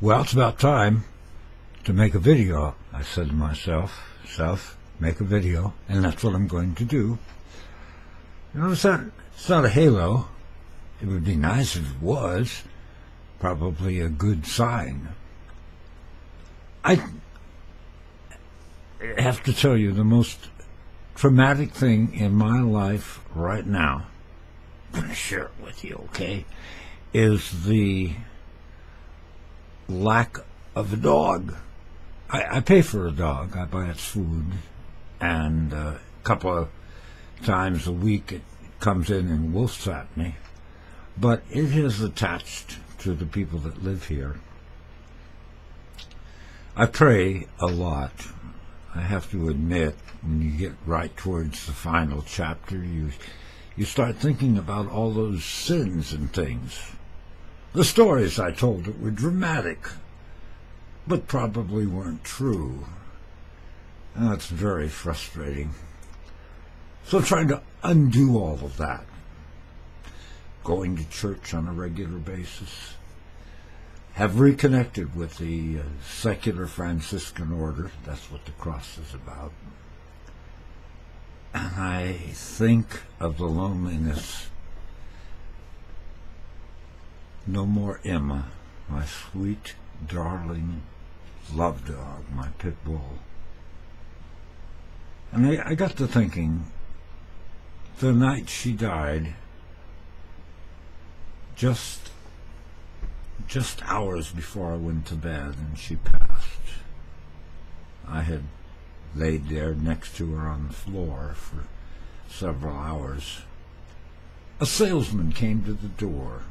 Well, it's about time to make a video, I said to myself. Make a video, and that's what I'm going to do. You know, it's not a halo. It would be nice if it was. Probably a good sign. I have to tell you, the most traumatic thing in my life right now, I'm going to share it with you, okay, is the lack of a dog. I pay for a dog. I buy its food, and a couple of times a week it comes in and wolfs at me. But it is attached to the people that live here. I pray a lot. I have to admit, when you get right towards the final chapter, you start thinking about all those sins and things. The stories I told that were dramatic, but probably weren't true. And that's very frustrating. So trying to undo all of that. Going to church on a regular basis. Have reconnected with the secular Franciscan order. That's what the cross is about. And I think of the loneliness. No more Emma, my sweet, darling love dog, my pit bull. And I got to thinking, the night she died, just hours before I went to bed and she passed, I had laid there next to her on the floor for several hours. A salesman came to the door,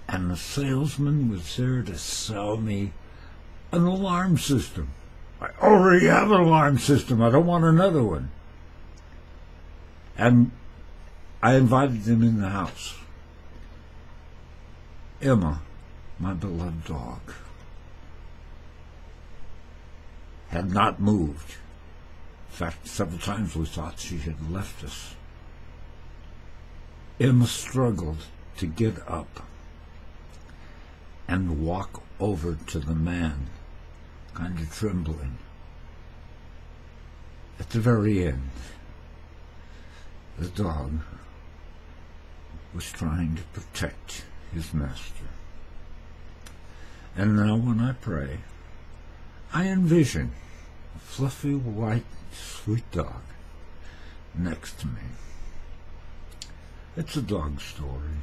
and the salesman was there to sell me an alarm system. I already have an alarm system. I don't want another one. And I invited him in the house. Emma, my beloved dog, had not moved. In fact, several times we thought she had left us. Emma struggled to get up and walk over to the man, kind of trembling. At the very end, the dog was trying to protect his master. And now when I pray, I envision a fluffy, white, sweet dog next to me. It's a dog story.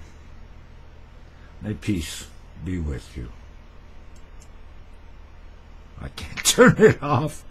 May peace be with you. I can't turn it off.